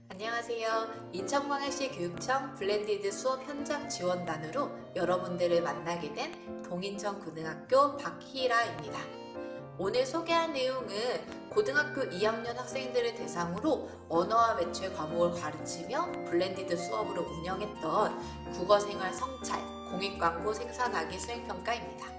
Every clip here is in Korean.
안녕하세요. 인천광역시 교육청 블렌디드 수업 현장 지원단으로 여러분들을 만나게 된 동인천고등학교 박희라입니다. 오늘 소개할 내용은 고등학교 2학년 학생들을 대상으로 언어와 매체 과목을 가르치며 블렌디드 수업으로 운영했던 국어생활 성찰, 공익광고 생산하기 수행평가입니다.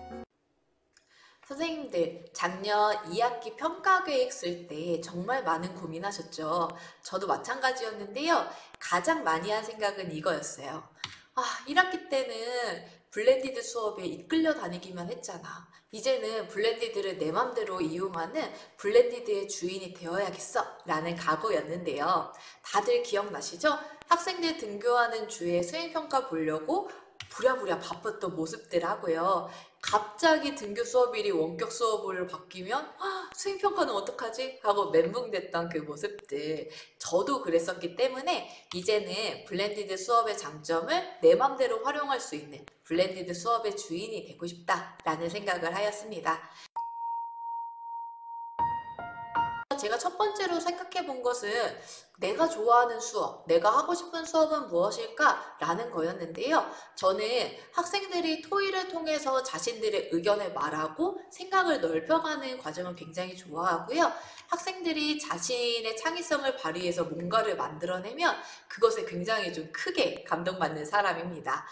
선생님들, 작년 2학기 평가계획 쓸 때 정말 많은 고민하셨죠? 저도 마찬가지였는데요. 가장 많이 한 생각은 이거였어요. 1학기 때는 블렌디드 수업에 이끌려 다니기만 했잖아. 이제는 블렌디드를 내 맘대로 이용하는 블렌디드의 주인이 되어야겠어 라는 각오였는데요. 다들 기억나시죠? 학생들 등교하는 주에 수행평가 보려고 부랴부랴 바빴던 모습들 하고요. 갑자기 등교 수업일이 원격 수업으로 바뀌면 수행평가는 어떡하지? 하고 멘붕됐던 그 모습들. 저도 그랬었기 때문에 이제는 블렌디드 수업의 장점을 내 맘대로 활용할 수 있는 블렌디드 수업의 주인이 되고 싶다라는 생각을 하였습니다. 제가 첫 번째로 생각해 본 것은 내가 좋아하는 수업, 내가 하고 싶은 수업은 무엇일까? 라는 거였는데요. 저는 학생들이 토의를 통해서 자신들의 의견을 말하고 생각을 넓혀가는 과정을 굉장히 좋아하고요. 학생들이 자신의 창의성을 발휘해서 뭔가를 만들어내면 그것에 굉장히 좀 크게 감동받는 사람입니다.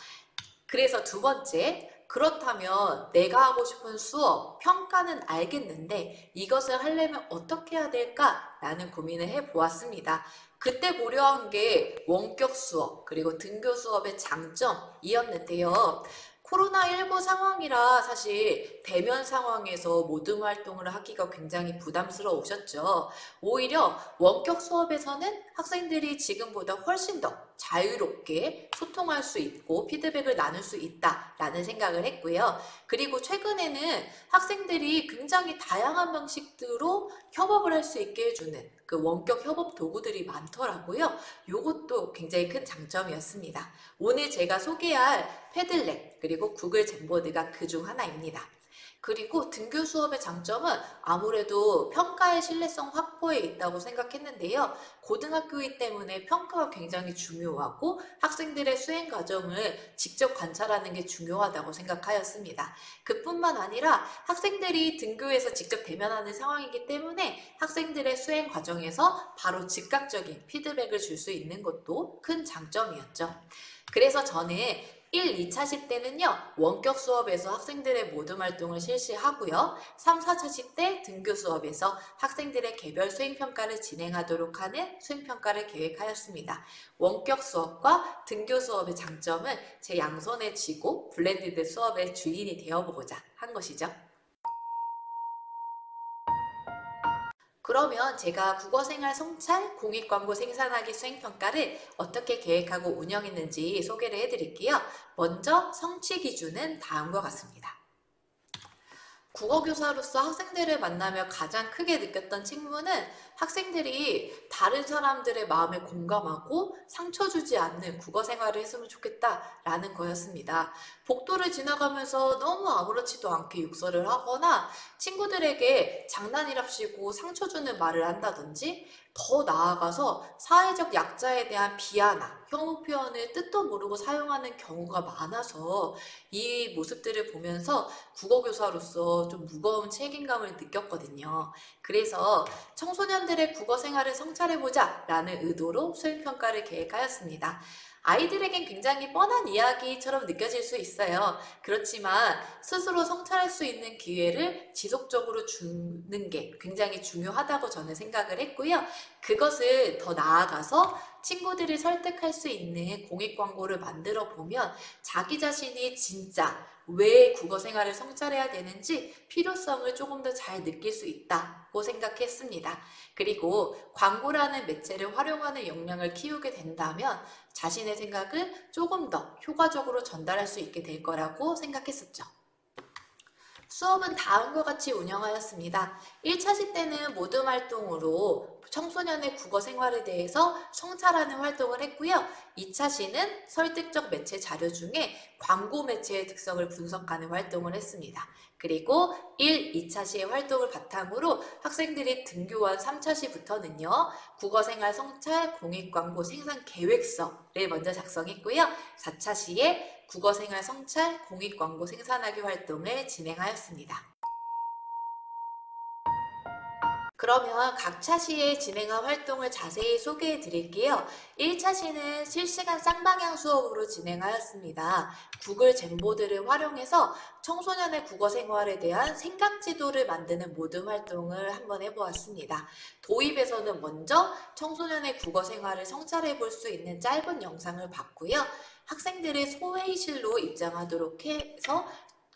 그래서 두 번째, 그렇다면 내가 하고 싶은 수업, 평가는 알겠는데 이것을 하려면 어떻게 해야 될까? 라는 고민을 해보았습니다. 그때 고려한 게 원격 수업, 그리고 등교 수업의 장점이었는데요. 코로나19 상황이라 사실 대면 상황에서 모둠 활동을 하기가 굉장히 부담스러우셨죠. 오히려 원격 수업에서는 학생들이 지금보다 훨씬 더 자유롭게 소통할 수 있고 피드백을 나눌 수 있다라는 생각을 했고요. 그리고 최근에는 학생들이 굉장히 다양한 방식으로 협업을 할 수 있게 해주는 그 원격 협업 도구들이 많더라고요. 이것도 굉장히 큰 장점이었습니다. 오늘 제가 소개할 패들렛 그리고 구글 잼보드가 그중 하나입니다. 그리고 등교 수업의 장점은 아무래도 평가의 신뢰성 확보에 있다고 생각했는데요. 고등학교이기 때문에 평가가 굉장히 중요하고 학생들의 수행 과정을 직접 관찰하는 게 중요하다고 생각하였습니다. 그뿐만 아니라 학생들이 등교에서 직접 대면하는 상황이기 때문에 학생들의 수행 과정에서 바로 즉각적인 피드백을 줄 수 있는 것도 큰 장점이었죠. 그래서 저는 1, 2차시 때는요, 원격 수업에서 학생들의 모둠 활동을 실시하고요. 3, 4차시 때 등교 수업에서 학생들의 개별 수행평가를 진행하도록 하는 수행평가를 계획하였습니다. 원격 수업과 등교 수업의 장점은 제 양손에 쥐고 블렌디드 수업의 주인이 되어보고자 한 것이죠. 그러면 제가 국어생활 성찰, 공익광고 생산하기 수행평가를 어떻게 계획하고 운영했는지 소개를 해드릴게요. 먼저 성취 기준은 다음과 같습니다. 국어교사로서 학생들을 만나며 가장 크게 느꼈던 책무는 학생들이 다른 사람들의 마음에 공감하고 상처 주지 않는 국어 생활을 했으면 좋겠다라는 거였습니다. 복도를 지나가면서 너무 아무렇지도 않게 욕설을 하거나 친구들에게 장난이랍시고 상처 주는 말을 한다든지 더 나아가서 사회적 약자에 대한 비하나 혐오 표현을 뜻도 모르고 사용하는 경우가 많아서 이 모습들을 보면서 국어교사로서 좀 무거운 책임감을 느꼈거든요. 그래서 청소년들의 국어 생활을 성찰해보자 라는 의도로 수행평가를 계획하였습니다. 아이들에겐 굉장히 뻔한 이야기처럼 느껴질 수 있어요. 그렇지만 스스로 성찰할 수 있는 기회를 지속적으로 주는 게 굉장히 중요하다고 저는 생각을 했고요. 그것을 더 나아가서 친구들을 설득할 수 있는 공익광고를 만들어 보면 자기 자신이 진짜 왜 국어 생활을 성찰해야 되는지 필요성을 조금 더 잘 느낄 수 있다고 생각했습니다. 그리고 광고라는 매체를 활용하는 역량을 키우게 된다면 자신의 생각을 조금 더 효과적으로 전달할 수 있게 될 거라고 생각했었죠. 수업은 다음과 같이 운영하였습니다. 1차시 때는 모둠 활동으로 청소년의 국어 생활에 대해서 성찰하는 활동을 했고요. 2차시는 설득적 매체 자료 중에 광고 매체의 특성을 분석하는 활동을 했습니다. 그리고 1, 2차시의 활동을 바탕으로 학생들이 등교한 3차시부터는요. 국어생활 성찰, 공익광고 생산 계획서를 먼저 작성했고요. 4차시에 국어생활 성찰, 공익광고 생산하기 활동을 진행하였습니다. 그러면 각 차시에 진행한 활동을 자세히 소개해 드릴게요. 1차시는 실시간 쌍방향 수업으로 진행하였습니다. 구글 잼보드를 활용해서 청소년의 국어 생활에 대한 생각 지도를 만드는 모든 활동을 한번 해보았습니다. 도입에서는 먼저 청소년의 국어 생활을 성찰해 볼 수 있는 짧은 영상을 봤고요. 학생들의 소회의실로 입장하도록 해서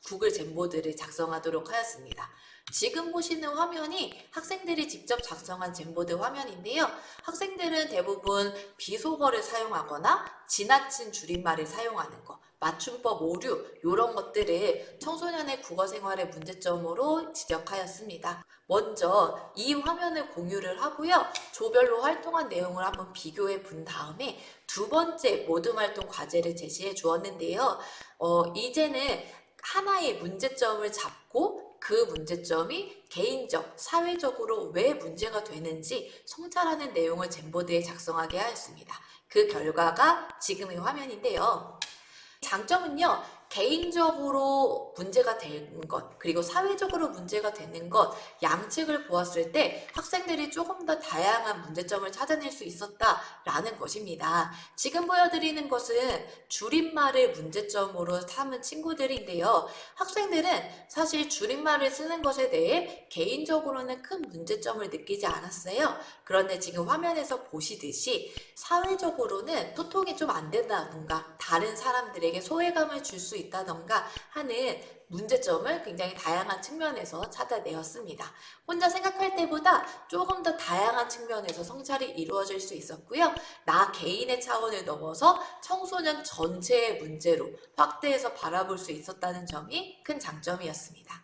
구글 잼보드를 작성하도록 하였습니다. 지금 보시는 화면이 학생들이 직접 작성한 잼보드 화면인데요. 학생들은 대부분 비속어를 사용하거나 지나친 줄임말을 사용하는 것, 맞춤법 오류 이런 것들을 청소년의 국어 생활의 문제점으로 지적하였습니다. 먼저 이 화면을 공유를 하고요. 조별로 활동한 내용을 한번 비교해 본 다음에 두 번째 모둠 활동 과제를 제시해 주었는데요. 이제는 하나의 문제점을 잡고 그 문제점이 개인적, 사회적으로 왜 문제가 되는지 성찰하는 내용을 잼보드에 작성하게 하였습니다. 그 결과가 지금의 화면인데요. 장점은요, 개인적으로 문제가 되는 것, 그리고 사회적으로 문제가 되는 것, 양측을 보았을 때 학생들이 조금 더 다양한 문제점을 찾아낼 수 있었다라는 것입니다. 지금 보여드리는 것은 줄임말을 문제점으로 삼은 친구들인데요. 학생들은 사실 줄임말을 쓰는 것에 대해 개인적으로는 큰 문제점을 느끼지 않았어요. 그런데 지금 화면에서 보시듯이 사회적으로는 소통이 좀 안 된다던가 다른 사람들에게 소외감을 줄 수 있다던가 하는 문제점을 굉장히 다양한 측면에서 찾아내었습니다. 혼자 생각할 때보다 조금 더 다양한 측면에서 성찰이 이루어질 수 있었고요. 나 개인의 차원을 넘어서 청소년 전체의 문제로 확대해서 바라볼 수 있었다는 점이 큰 장점이었습니다.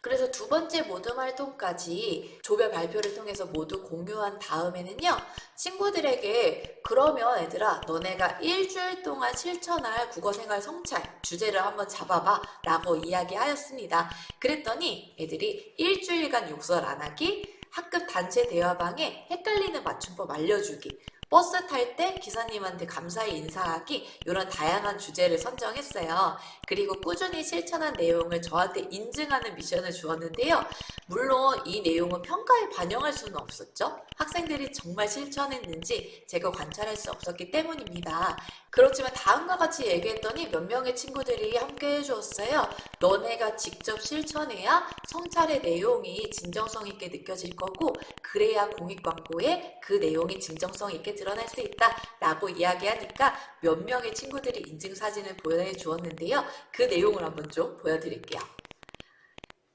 그래서 두 번째 모둠 활동까지 조별 발표를 통해서 모두 공유한 다음에는요. 친구들에게 그러면 얘들아 너네가 일주일 동안 실천할 국어생활 성찰 주제를 한번 잡아봐 라고 이야기하였습니다. 그랬더니 애들이 일주일간 욕설 안 하기, 학급 단체 대화방에 헷갈리는 맞춤법 알려주기, 버스 탈 때 기사님한테 감사히 인사하기 이런 다양한 주제를 선정했어요. 그리고 꾸준히 실천한 내용을 저한테 인증하는 미션을 주었는데요. 물론 이 내용은 평가에 반영할 수는 없었죠. 학생들이 정말 실천했는지 제가 관찰할 수 없었기 때문입니다. 그렇지만 다음과 같이 얘기했더니 몇 명의 친구들이 함께 해주었어요. 너네가 직접 실천해야 성찰의 내용이 진정성 있게 느껴질 거고 그래야 공익광고에 그 내용이 진정성 있게 드러날 수 있다 라고 이야기하니까 몇 명의 친구들이 인증사진을 보여주었는데요. 그 내용을 한번 좀 보여드릴게요.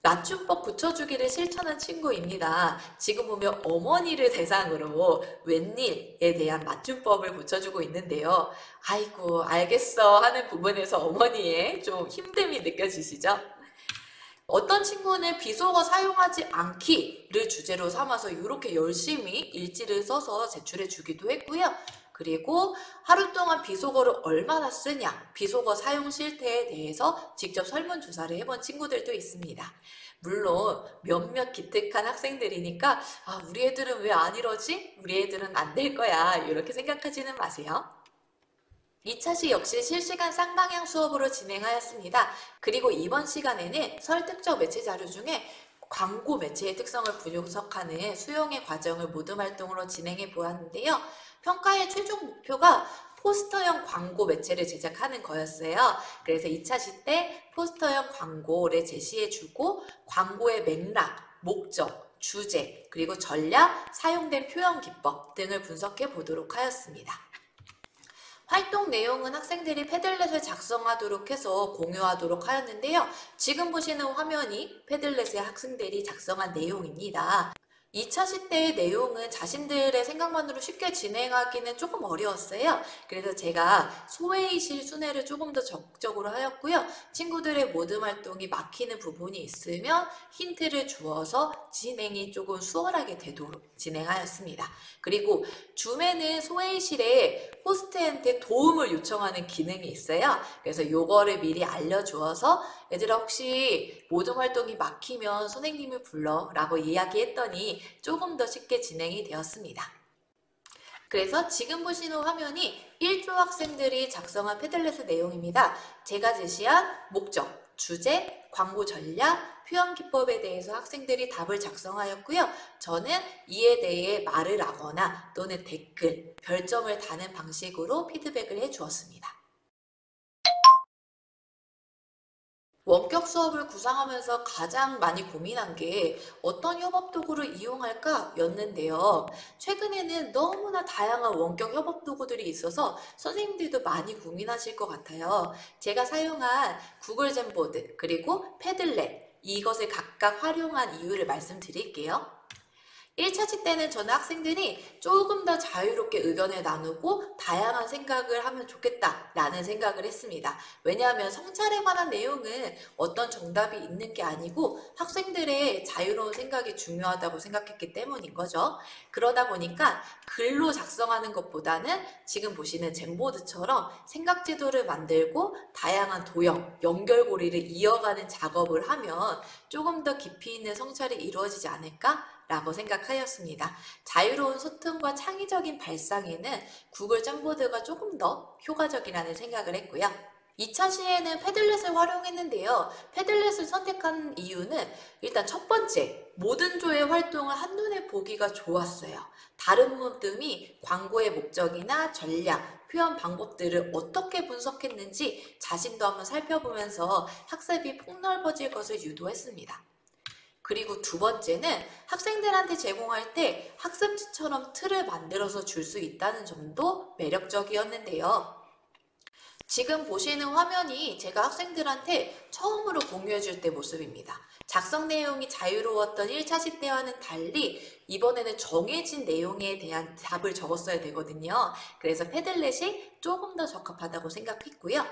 맞춤법 붙여주기를 실천한 친구입니다. 지금 보면 어머니를 대상으로 웬일에 대한 맞춤법을 붙여주고 있는데요. 아이고 알겠어 하는 부분에서 어머니의 좀 힘듦이 느껴지시죠? 어떤 친구는 비속어 사용하지 않기를 주제로 삼아서 이렇게 열심히 일지를 써서 제출해 주기도 했고요. 그리고 하루 동안 비속어를 얼마나 쓰냐, 비속어 사용 실태에 대해서 직접 설문조사를 해본 친구들도 있습니다. 물론 몇몇 기특한 학생들이니까 우리 애들은 왜 안 이러지? 우리 애들은 안 될 거야 이렇게 생각하지는 마세요. 2차시 역시 실시간 쌍방향 수업으로 진행하였습니다. 그리고 이번 시간에는 설득적 매체 자료 중에 광고 매체의 특성을 분석하는 수용의 과정을 모둠 활동으로 진행해 보았는데요. 평가의 최종 목표가 포스터형 광고 매체를 제작하는 거였어요. 그래서 2차시 때 포스터형 광고를 제시해주고 광고의 맥락, 목적, 주제, 그리고 전략, 사용된 표현 기법 등을 분석해 보도록 하였습니다. 활동 내용은 학생들이 패들렛을 작성하도록 해서 공유하도록 하였는데요. 지금 보시는 화면이 패들렛에 학생들이 작성한 내용입니다. 2차 시대의 내용은 자신들의 생각만으로 쉽게 진행하기는 조금 어려웠어요. 그래서 제가 소회의실 순회를 조금 더 적극적으로 하였고요. 친구들의 모든 활동이 막히는 부분이 있으면 힌트를 주어서 진행이 조금 수월하게 되도록 진행하였습니다. 그리고 줌에는 소회의실에 호스트한테 도움을 요청하는 기능이 있어요. 그래서 요거를 미리 알려주어서 얘들아 혹시 모든 활동이 막히면 선생님을 불러 라고 이야기했더니 조금 더 쉽게 진행이 되었습니다. 그래서 지금 보시는 화면이 1조 학생들이 작성한 패들렛의 내용입니다. 제가 제시한 목적, 주제, 광고 전략, 표현 기법에 대해서 학생들이 답을 작성하였고요. 저는 이에 대해 말을 하거나 또는 댓글, 별점을 다는 방식으로 피드백을 해 주었습니다. 원격 수업을 구상하면서 가장 많이 고민한 게 어떤 협업 도구를 이용할까 였는데요. 최근에는 너무나 다양한 원격 협업 도구들이 있어서 선생님들도 많이 고민하실 것 같아요. 제가 사용한 구글 잼보드 그리고 패들렛 이것을 각각 활용한 이유를 말씀드릴게요. 1차시 때는 저는 학생들이 조금 더 자유롭게 의견을 나누고 다양한 생각을 하면 좋겠다라는 생각을 했습니다. 왜냐하면 성찰에 관한 내용은 어떤 정답이 있는 게 아니고 학생들의 자유로운 생각이 중요하다고 생각했기 때문인 거죠. 그러다 보니까 글로 작성하는 것보다는 지금 보시는 잼보드처럼 생각 지도를 만들고 다양한 도형, 연결고리를 이어가는 작업을 하면 조금 더 깊이 있는 성찰이 이루어지지 않을까? 라고 생각하였습니다. 자유로운 소통과 창의적인 발상에는 구글 잼보드가 조금 더 효과적이라는 생각을 했고요. 2차 시에는 패들렛을 활용했는데요. 패들렛을 선택한 이유는 일단 첫 번째, 모든 조의 활동을 한눈에 보기가 좋았어요. 다른 모듬이 광고의 목적이나 전략, 표현 방법들을 어떻게 분석했는지 자신도 한번 살펴보면서 학습이 폭넓어질 것을 유도했습니다. 그리고 두 번째는 학생들한테 제공할 때 학습지처럼 틀을 만들어서 줄 수 있다는 점도 매력적이었는데요. 지금 보시는 화면이 제가 학생들한테 처음으로 공유해 줄 때 모습입니다. 작성 내용이 자유로웠던 1차시 때와는 달리 이번에는 정해진 내용에 대한 답을 적었어야 되거든요. 그래서 패들렛이 조금 더 적합하다고 생각했고요.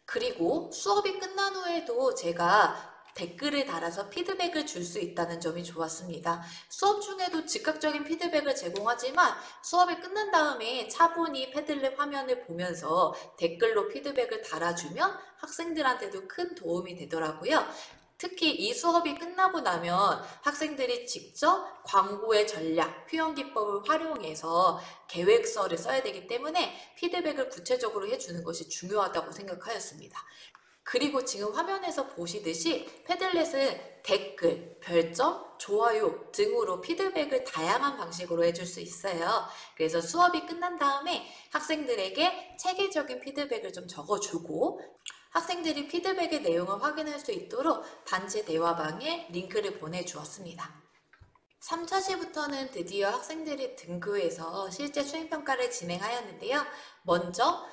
그리고 수업이 끝난 후에도 제가 댓글을 달아서 피드백을 줄 수 있다는 점이 좋았습니다. 수업 중에도 즉각적인 피드백을 제공하지만 수업이 끝난 다음에 차분히 패들렛 화면을 보면서 댓글로 피드백을 달아주면 학생들한테도 큰 도움이 되더라고요. 특히 이 수업이 끝나고 나면 학생들이 직접 광고의 전략, 표현 기법을 활용해서 계획서를 써야 되기 때문에 피드백을 구체적으로 해주는 것이 중요하다고 생각하였습니다. 그리고 지금 화면에서 보시듯이 패들렛은 댓글, 별점, 좋아요 등으로 피드백을 다양한 방식으로 해줄 수 있어요. 그래서 수업이 끝난 다음에 학생들에게 체계적인 피드백을 좀 적어주고 학생들이 피드백의 내용을 확인할 수 있도록 단체 대화방에 링크를 보내주었습니다. 3차 시부터는 드디어 학생들이 등교해서 실제 수행평가를 진행하였는데요. 먼저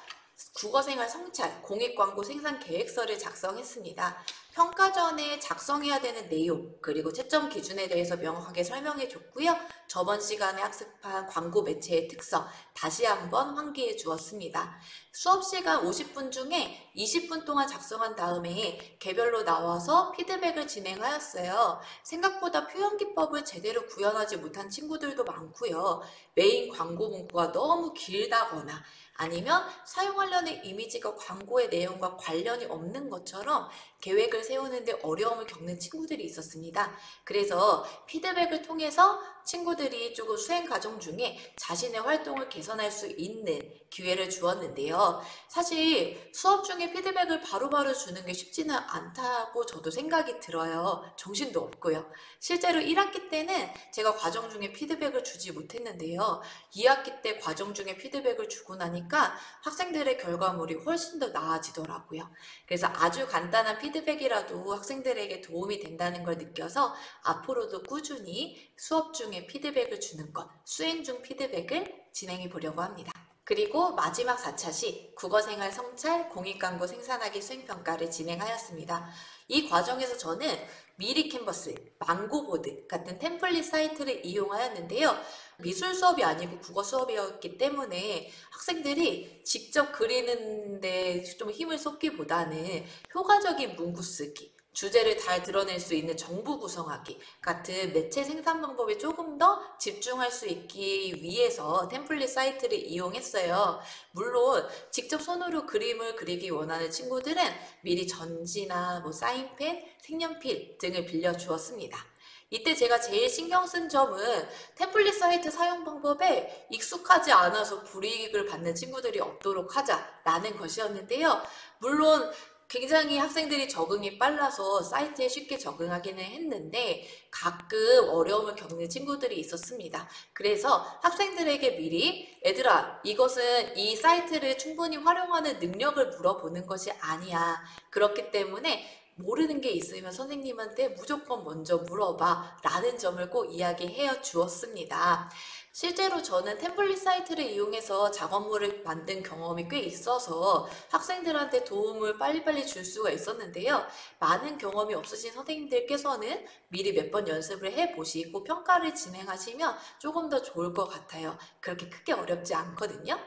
국어생활 성찰, 공익광고 생산 계획서를 작성했습니다. 평가 전에 작성해야 되는 내용, 그리고 채점 기준에 대해서 명확하게 설명해 줬고요. 저번 시간에 학습한 광고 매체의 특성, 다시 한번 환기해 주었습니다. 수업 시간 50분 중에 20분 동안 작성한 다음에 개별로 나와서 피드백을 진행하였어요. 생각보다 표현 기법을 제대로 구현하지 못한 친구들도 많고요. 메인 광고 문구가 너무 길다거나 아니면 사용하려는 이미지가 광고의 내용과 관련이 없는 것처럼 계획을 세우는데 어려움을 겪는 친구들이 있었습니다. 그래서 피드백을 통해서 친구들이 조금 수행 과정 중에 자신의 활동을 개선할 수 있는 기회를 주었는데요. 사실 수업 중에 피드백을 바로바로 주는 게 쉽지는 않다고 저도 생각이 들어요. 정신도 없고요. 실제로 1학기 때는 제가 과정 중에 피드백을 주지 못했는데요. 2학기 때 과정 중에 피드백을 주고 나니까 학생들의 결과물이 훨씬 더 나아지더라고요. 그래서 아주 간단한 피드백이라도 학생들에게 도움이 된다는 걸 느껴서 앞으로도 꾸준히 수업 중에 피드백을 주는 것, 수행 중 피드백을 진행해 보려고 합니다. 그리고 마지막 4차 시 국어생활 성찰 공익광고 생산하기 수행평가를 진행하였습니다. 이 과정에서 저는 미리 캔버스, 망고보드 같은 템플릿 사이트를 이용하였는데요. 미술 수업이 아니고 국어 수업이었기 때문에 학생들이 직접 그리는데 좀 힘을 쏟기보다는 효과적인 문구 쓰기, 주제를 잘 드러낼 수 있는 정보 구성하기 같은 매체 생산 방법에 조금 더 집중할 수 있기 위해서 템플릿 사이트를 이용했어요. 물론 직접 손으로 그림을 그리기 원하는 친구들은 미리 전지나 사인펜, 색연필 등을 빌려주었습니다. 이때 제가 제일 신경 쓴 점은 템플릿 사이트 사용 방법에 익숙하지 않아서 불이익을 받는 친구들이 없도록 하자라는 것이었는데요. 물론 굉장히 학생들이 적응이 빨라서 사이트에 쉽게 적응하기는 했는데 가끔 어려움을 겪는 친구들이 있었습니다. 그래서 학생들에게 미리 얘들아, 이것은 이 사이트를 충분히 활용하는 능력을 물어보는 것이 아니야. 그렇기 때문에 모르는 게 있으면 선생님한테 무조건 먼저 물어봐 라는 점을 꼭 이야기해 주었습니다. 실제로 저는 템플릿 사이트를 이용해서 작업물을 만든 경험이 꽤 있어서 학생들한테 도움을 빨리빨리 줄 수가 있었는데요. 많은 경험이 없으신 선생님들께서는 미리 몇 번 연습을 해보시고 평가를 진행하시면 조금 더 좋을 것 같아요. 그렇게 크게 어렵지 않거든요.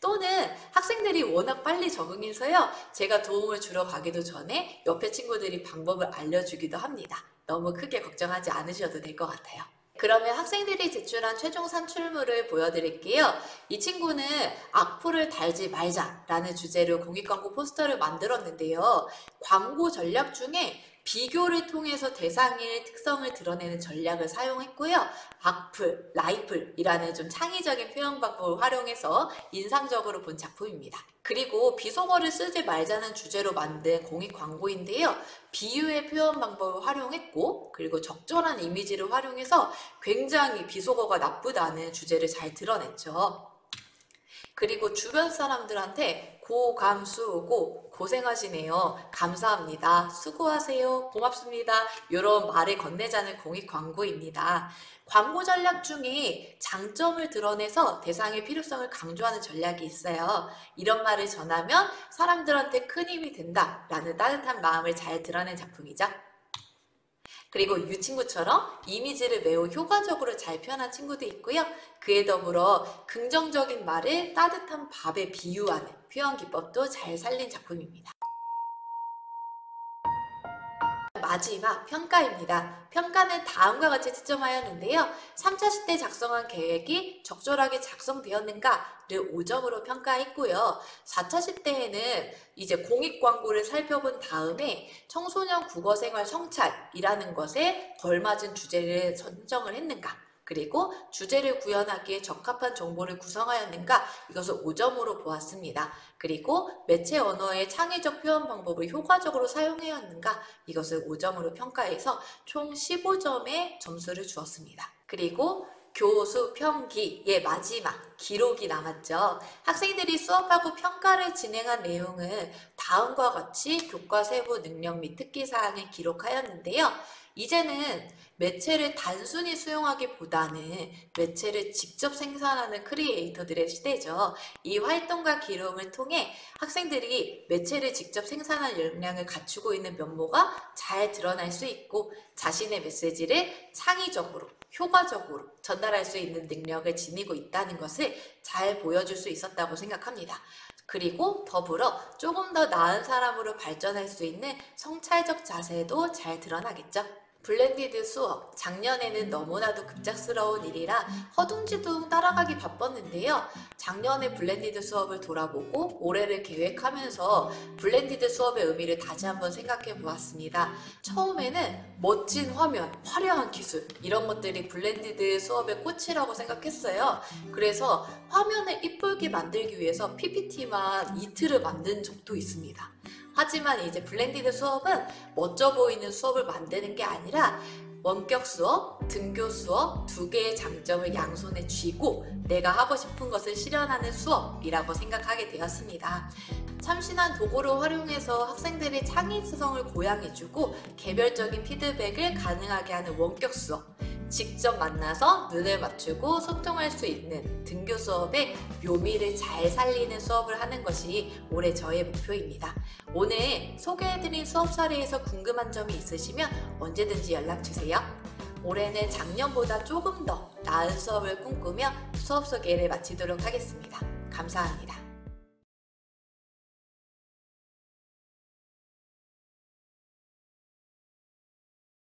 또는 학생들이 워낙 빨리 적응해서요. 제가 도움을 주러 가기도 전에 옆에 친구들이 방법을 알려주기도 합니다. 너무 크게 걱정하지 않으셔도 될 것 같아요. 그러면 학생들이 제출한 최종 산출물을 보여드릴게요. 이 친구는 악플을 달지 말자라는 주제로 공익광고 포스터를 만들었는데요. 광고 전략 중에 비교를 통해서 대상의 특성을 드러내는 전략을 사용했고요. 악플, 라이플이라는 좀 창의적인 표현 방법을 활용해서 인상적으로 본 작품입니다. 그리고 비속어를 쓰지 말자는 주제로 만든 공익 광고인데요. 비유의 표현 방법을 활용했고 그리고 적절한 이미지를 활용해서 굉장히 비속어가 나쁘다는 주제를 잘 드러냈죠. 그리고 주변 사람들한테 고감수고 고생하시네요. 감사합니다. 수고하세요. 고맙습니다. 이런 말을 건네자는 공익 광고입니다. 광고 전략 중에 장점을 드러내서 대상의 필요성을 강조하는 전략이 있어요. 이런 말을 전하면 사람들한테 큰 힘이 된다라는 따뜻한 마음을 잘 드러낸 작품이죠. 그리고 이 친구처럼 이미지를 매우 효과적으로 잘 표현한 친구도 있고요. 그에 더불어 긍정적인 말을 따뜻한 밥에 비유하는 표현 기법도 잘 살린 작품입니다. 마지막 평가입니다. 평가는 다음과 같이 채점하였는데요. 3차 시 때 작성한 계획이 적절하게 작성되었는가를 5점으로 평가했고요. 4차 시 때에는 이제 공익 광고를 살펴본 다음에 청소년 국어생활 성찰이라는 것에 걸맞은 주제를 선정을 했는가, 그리고 주제를 구현하기에 적합한 정보를 구성하였는가, 이것을 5점으로 보았습니다. 그리고 매체 언어의 창의적 표현 방법을 효과적으로 사용하였는가, 이것을 5점으로 평가해서 총 15점의 점수를 주었습니다. 그리고 교수 평기의 마지막 기록이 남았죠. 학생들이 수업하고 평가를 진행한 내용은 다음과 같이 교과 세부 능력 및 특기사항을 기록하였는데요. 이제는 매체를 단순히 수용하기보다는 매체를 직접 생산하는 크리에이터들의 시대죠. 이 활동과 기록을 통해 학생들이 매체를 직접 생산할 역량을 갖추고 있는 면모가 잘 드러날 수 있고 자신의 메시지를 창의적으로, 효과적으로 전달할 수 있는 능력을 지니고 있다는 것을 잘 보여줄 수 있었다고 생각합니다. 그리고 더불어 조금 더 나은 사람으로 발전할 수 있는 성찰적 자세도 잘 드러나겠죠. 블렌디드 수업, 작년에는 너무나도 급작스러운 일이라 허둥지둥 따라가기 바빴는데요. 작년에 블렌디드 수업을 돌아보고 올해를 계획하면서 블렌디드 수업의 의미를 다시 한번 생각해 보았습니다. 처음에는 멋진 화면, 화려한 기술 이런 것들이 블렌디드 수업의 꽃이라고 생각했어요. 그래서 화면을 이쁘게 만들기 위해서 PPT만 이틀을 만든 적도 있습니다. 하지만 이제 블렌디드 수업은 멋져 보이는 수업을 만드는 게 아니라 원격 수업, 등교 수업 두 개의 장점을 양손에 쥐고 내가 하고 싶은 것을 실현하는 수업이라고 생각하게 되었습니다. 참신한 도구를 활용해서 학생들의 창의성을 고양해주고 개별적인 피드백을 가능하게 하는 원격 수업, 직접 만나서 눈을 맞추고 소통할 수 있는 등교 수업의 묘미를 잘 살리는 수업을 하는 것이 올해 저의 목표입니다. 오늘 소개해드린 수업 사례에서 궁금한 점이 있으시면 언제든지 연락주세요. 올해는 작년보다 조금 더 나은 수업을 꿈꾸며 수업 소개를 마치도록 하겠습니다. 감사합니다.